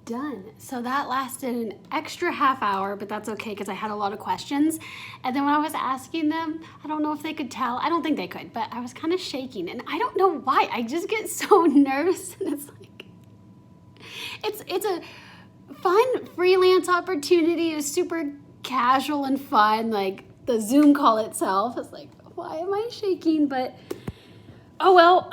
done. So that lasted an extra half hour, but that's okay because I had a lot of questions. And then when I was asking them, I don't know if they could tell. I don't think they could, but I was kind of shaking, and I don't know why. I just get so nervous, and it's like, it's a fun freelance opportunity. It was super casual and fun. Like the Zoom call itself is like, why am I shaking? But oh well,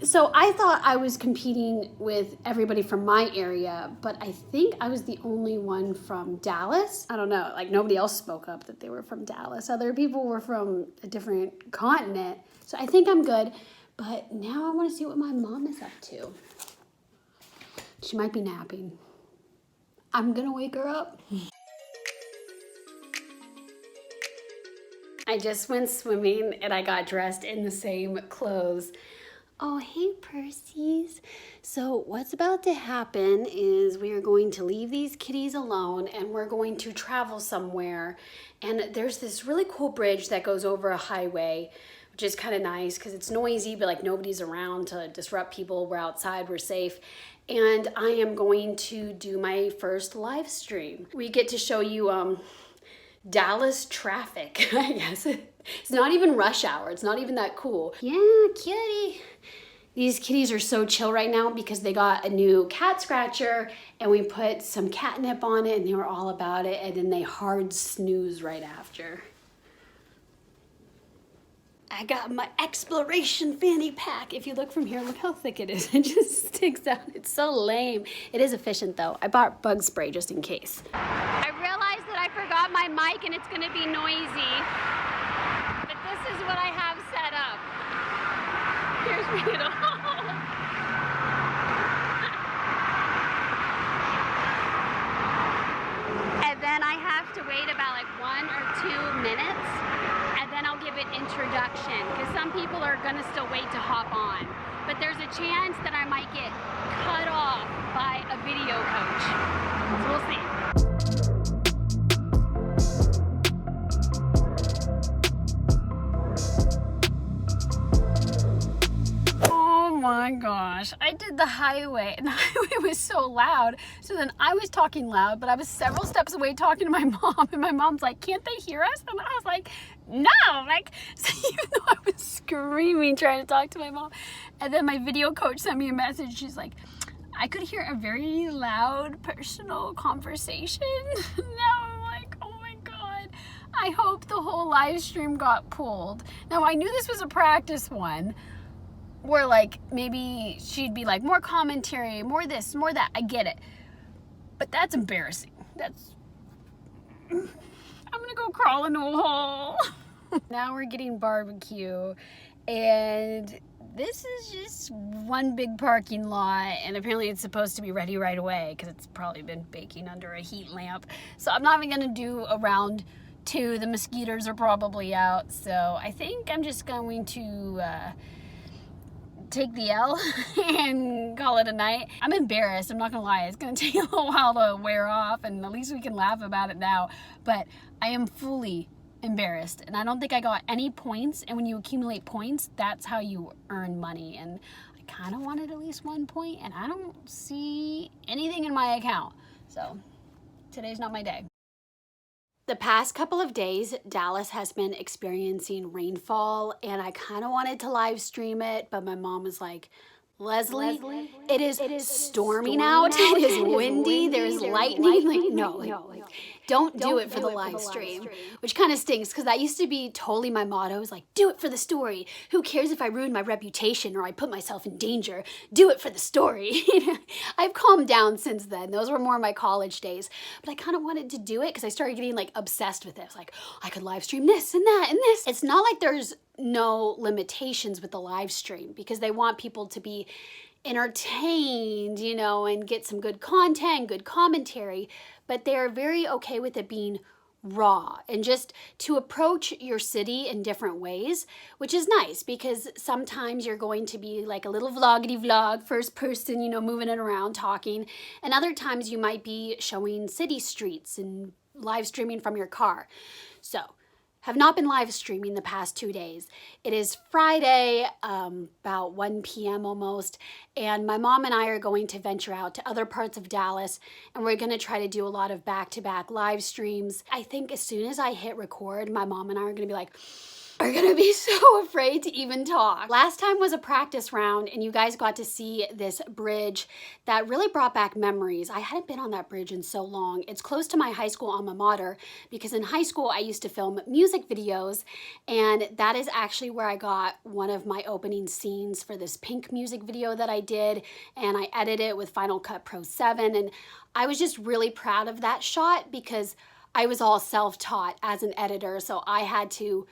so I thought I was competing with everybody from my area, but I think I was the only one from Dallas. I don't know, like nobody else spoke up that they were from Dallas. Other people were from a different continent. So I think I'm good, but now I want to see what my mom is up to. She might be napping. I'm gonna wake her up. I just went swimming and I got dressed in the same clothes. Oh, hey, Percy's. So what's about to happen is we are going to leave these kitties alone and we're going to travel somewhere. And there's this really cool bridge that goes over a highway, which is kind of nice because it's noisy, but like nobody's around to disrupt people. We're outside, we're safe. And I am going to do my first live stream. We get to show you Dallas traffic, I guess. It's not even rush hour. It's not even that cool. Yeah, kitty. These kitties are so chill right now because they got a new cat scratcher and we put some catnip on it and they were all about it, and then they hard snooze right after. I got my exploration fanny pack. If you look from here, look how thick it is. It just sticks out. It's so lame. It is efficient though. I bought bug spray just in case. I realized that I forgot my mic and it's gonna be noisy, but this is what I have set up. Here's me at all. And then I have to wait about like 1 or 2 minutes, and then I'll give it introduction, because some people are gonna still wait to hop on. But there's a chance that I might get cut off by a video coach. So we'll see. Oh my gosh, I did the highway and the highway was so loud. So then I was talking loud, but I was several steps away talking to my mom, and my mom's like, can't they hear us? And I was like, no, like, so even though I was screaming trying to talk to my mom, and then my video coach sent me a message. She's like, I could hear a very loud personal conversation. Now I'm like, oh my God, I hope the whole live stream got pulled. Now I knew this was a practice one, where like maybe she'd be like, more commentary, more this, more that. I get it, but that's embarrassing. I'm gonna go crawl into a hole. Now we're getting barbecue, and this is just one big parking lot, and apparently it's supposed to be ready right away because it's probably been baking under a heat lamp. So I'm not even gonna do a round 2. The mosquitoes are probably out, so I think I'm just going to take the L and call it a night. I'm embarrassed, I'm not gonna lie. It's gonna take a little while to wear off, and at least we can laugh about it now, but I am fully embarrassed, and I don't think I got any points. And when you accumulate points, that's how you earn money, and I kind of wanted at least 1 point, and I don't see anything in my account, so today's not my day. The past couple of days, Dallas has been experiencing rainfall, and I kind of wanted to live stream it, but my mom was like, Lesley, it is storming out, it is windy, there's lightning, like, no, don't do it for the live stream, which kind of stinks, because that used to be totally my motto, is like, do it for the story. Who cares if I ruin my reputation or I put myself in danger? Do it for the story. I've calmed down since then. Those were more my college days, but I kind of wanted to do it because I started getting like obsessed with it. I was like, oh, I could live stream this and that and this. It's not like there's no limitations with the live stream, because they want people to be entertained, you know, and get some good content, good commentary, but they're very okay with it being raw and just to approach your city in different ways, which is nice, because sometimes you're going to be like a little vloggity vlog, first person, you know, moving it around, talking, and other times you might be showing city streets and live streaming from your car. So have not been live streaming the past 2 days. It is Friday, about 1 p.m. almost, and my mom and I are going to venture out to other parts of Dallas, and we're going to try to do a lot of back-to-back live streams. I think as soon as I hit record, my mom and I are going to be like, are gonna be so afraid to even talk. Last time was a practice round and you guys got to see this bridge that really brought back memories. I hadn't been on that bridge in so long. It's close to my high school alma mater because in high school I used to film music videos, and that is actually where I got one of my opening scenes for this Pink music video that I did, and I edited it with Final Cut Pro 7, and I was just really proud of that shot because I was all self-taught as an editor, so I had to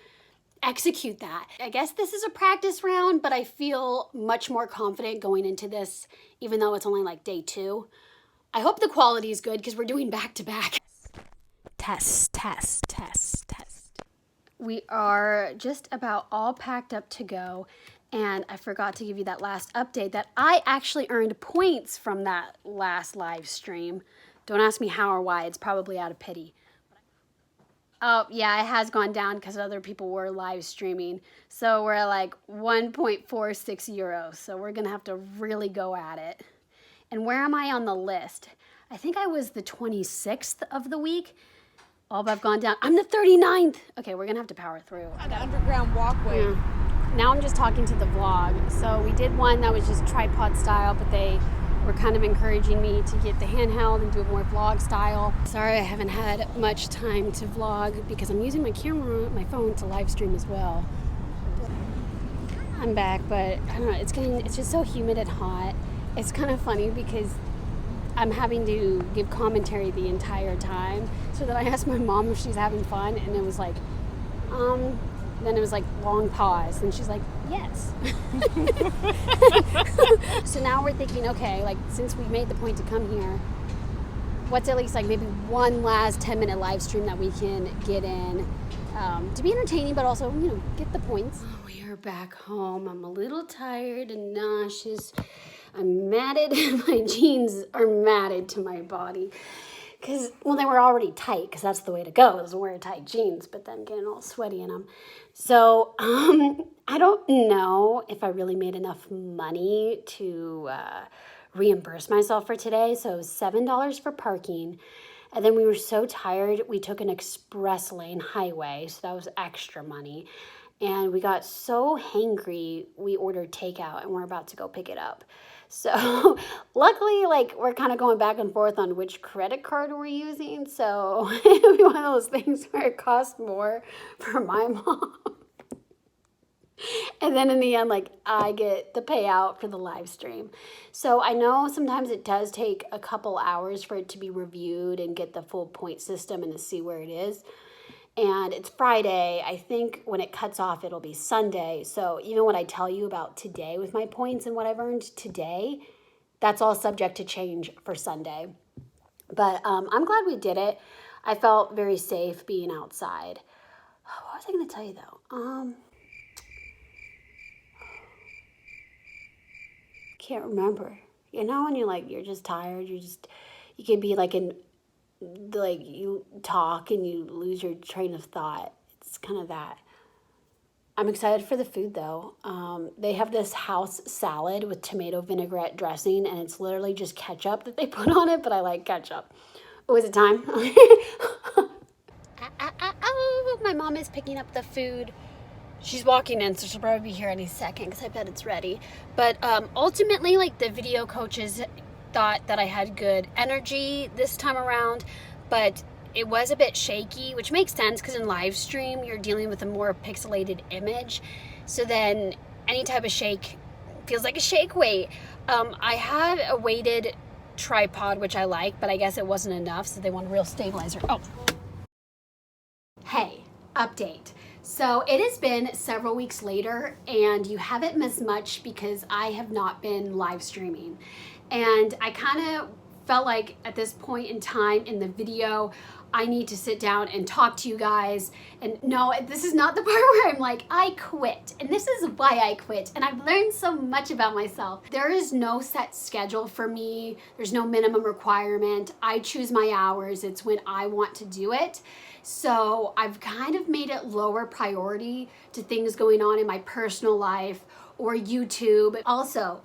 execute that. I guess this is a practice round, but I feel much more confident going into this, even though it's only like day 2. I hope the quality is good because we're doing back-to-back. Test. We are just about all packed up to go, and I forgot to give you that last update that I actually earned points from that last live stream. Don't ask me how or why, it's probably out of pity. Oh, yeah, it has gone down because other people were live streaming. So we're at like 1.46 euros. So we're going to have to really go at it. And where am I on the list? I think I was the 26th of the week. Oh, but I've gone down. I'm the 39th. Okay, we're going to have to power through. An underground walkway. Yeah. Now I'm just talking to the vlog. So we did one that was just tripod style, but they were kind of encouraging me to get the handheld and do it more vlog style. Sorry I haven't had much time to vlog because I'm using my camera, my phone, to live stream as well. I'm back, but I don't know, it's just so humid and hot. It's kind of funny because I'm having to give commentary the entire time. So then I asked my mom if she's having fun, and it was like, then it was like long pause, and she's like, yes. So now we're thinking, okay, like since we made the point to come here, what's at least like maybe one last 10-minute live stream that we can get in to be entertaining, but also, you know, get the points. Oh, we are back home. I'm a little tired and nauseous. I'm matted. My jeans are matted to my body. Because, well, they were already tight, because that's the way to go, is wear tight jeans, but then getting all sweaty in them. So, I don't know if I really made enough money to reimburse myself for today. So, it was $7 for parking. And then we were so tired, we took an express lane highway, so that was extra money. And we got so hangry, we ordered takeout, and we're about to go pick it up. So luckily, like, we're kind of going back and forth on which credit card we're using. So it'll be one of those things where it costs more for my mom. And then in the end, like, I get the payout for the live stream. So I know sometimes it does take a couple hours for it to be reviewed and get the full point system and to see where it is. And it's Friday. I think when it cuts off, it'll be Sunday. So even what I tell you about today with my points and what I've earned today, that's all subject to change for Sunday. But I'm glad we did it. I felt very safe being outside. What was I going to tell you, though? Can't remember. You know, when you're just tired, you can be like you talk and you lose your train of thought. It's kind of that. I'm excited for the food, though. They have this house salad with tomato vinaigrette dressing, and it's literally just ketchup that they put on it, but I like ketchup. Oh, is it time? Oh, my mom is picking up the food. She's walking in, so she'll probably be here any second because I bet it's ready. But ultimately, like, the video coaches thought that I had good energy this time around, but it was a bit shaky, which makes sense because in live stream you're dealing with a more pixelated image, so then any type of shake feels like a shake weight. I had a weighted tripod, which I like, but I guess it wasn't enough, so they want a real stabilizer. Oh, hey, update. So it has been several weeks later, and you haven't missed much because I have not been live streaming. And I kind of felt like at this point in time in the video, I need to sit down and talk to you guys. And no, this is not the part where I'm like, I quit. And this is why I quit. And I've learned so much about myself. There is no set schedule for me. There's no minimum requirement. I choose my hours. It's when I want to do it. So I've kind of made it lower priority to things going on in my personal life or YouTube. Also,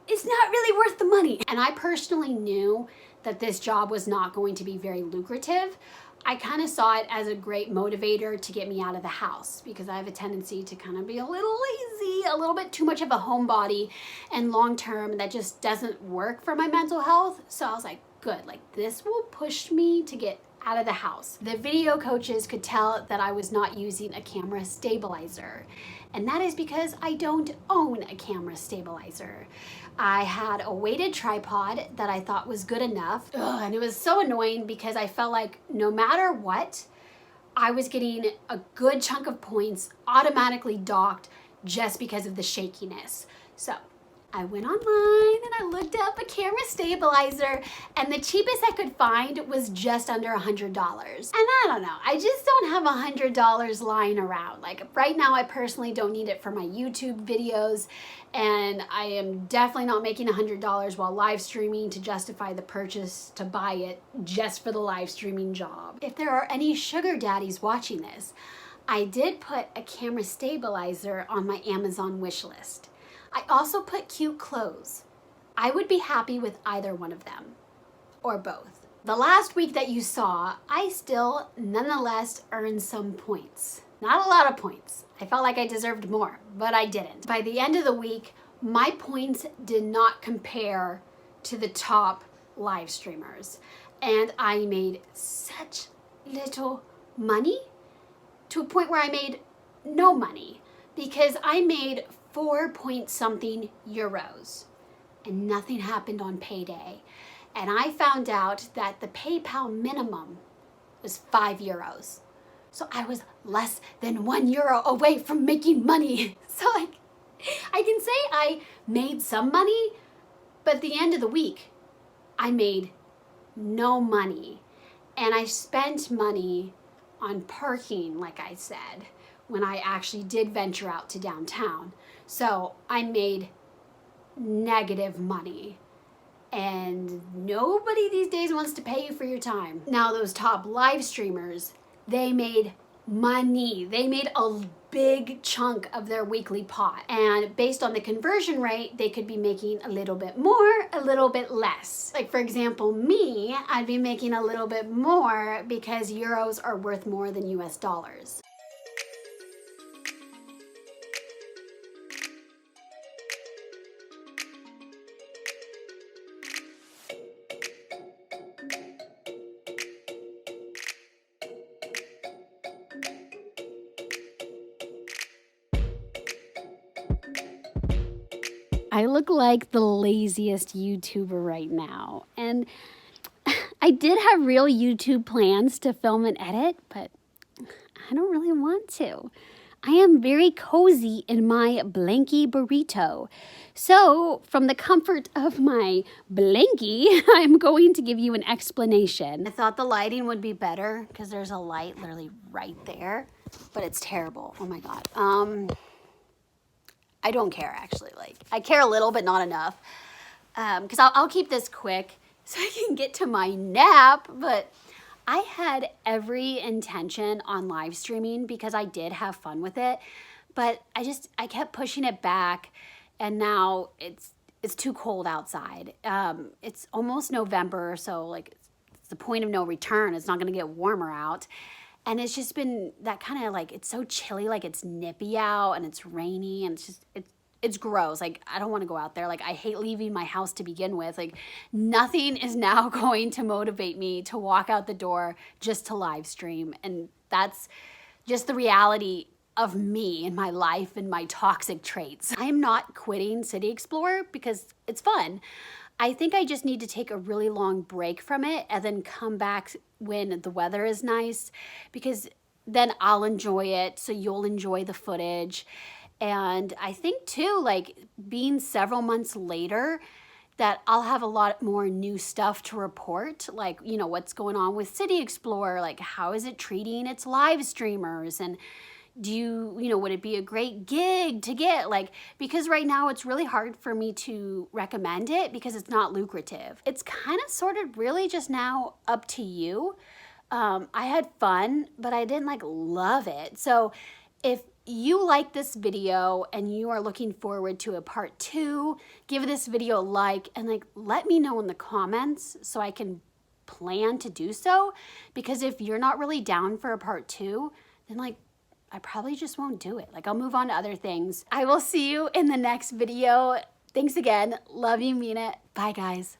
it's not really worth the money. And I personally knew that this job was not going to be very lucrative. I kind of saw it as a great motivator to get me out of the house because I have a tendency to kind of be a little lazy, a little bit too much of a homebody, and long term that just doesn't work for my mental health. So I was like, good, like this will push me to get out of the house. The video coaches could tell that I was not using a camera stabilizer, and that is because I don't own a camera stabilizer. I had a weighted tripod that I thought was good enough. And it was so annoying because I felt like no matter what, I was getting a good chunk of points automatically docked just because of the shakiness. So I went online and I looked up a camera stabilizer, and the cheapest I could find was just under $100. And I don't know, I just don't have $100 lying around. Like right now, I personally don't need it for my YouTube videos, and I am definitely not making $100 while live streaming to justify the purchase to buy it just for the live streaming job. If there are any sugar daddies watching this, I did put a camera stabilizer on my Amazon wish list. I also put cute clothes. I would be happy with either one of them, or both. The last week that you saw, I still nonetheless earned some points. Not a lot of points. I felt like I deserved more, but I didn't. By the end of the week, my points did not compare to the top live streamers. And I made such little money to a point where I made no money because I made 4 point something euros and nothing happened on payday. And I found out that the PayPal minimum was 5 euros. So I was less than €1 away from making money. So like, I can say I made some money, but at the end of the week, I made no money. And I spent money on parking, like I said, when I actually did venture out to downtown. So I made negative money. And nobody these days wants to pay you for your time. Now those top live streamers, they made money. They made a big chunk of their weekly pot. And based on the conversion rate, they could be making a little bit more, a little bit less. Like for example, me, I'd be making a little bit more because euros are worth more than US dollars. I look like the laziest YouTuber right now, and I did have real YouTube plans to film and edit, but I don't really want to. I am very cozy in my blankie burrito. So, from the comfort of my blankie, I'm going to give you an explanation. I thought the lighting would be better because there's a light literally right there, but it's terrible. Oh my God. I don't care actually. Like I care a little, but not enough. Because I'll keep this quick so I can get to my nap. But I had every intention on live streaming because I did have fun with it. But I kept pushing it back, and now it's too cold outside. It's almost November, so like it's the point of no return. It's not going to get warmer out. And it's just been that kind of like, it's so chilly, like it's nippy out and it's rainy and it's gross. Like I don't want to go out there. Like I hate leaving my house to begin with. Like nothing is now going to motivate me to walk out the door just to live stream. And that's just the reality of me and my life and my toxic traits. I am not quitting City Explorer because it's fun. I think I just need to take a really long break from it and then come back when the weather is nice, because then I'll enjoy it, so you'll enjoy the footage. And I think too, like being several months later, that I'll have a lot more new stuff to report, like, you know, what's going on with City Explorer, like how is it treating its live streamers, and would it be a great gig to get? Like, because right now it's really hard for me to recommend it because it's not lucrative. It's kind of sort of really just now up to you. I had fun, but I didn't like love it. So if you like this video and you are looking forward to a part 2, give this video a like and like let me know in the comments so I can plan to do so. Because if you're not really down for a part 2, then like I probably just won't do it. Like I'll move on to other things. I will see you in the next video. Thanks again. Love you, mean it. Bye guys.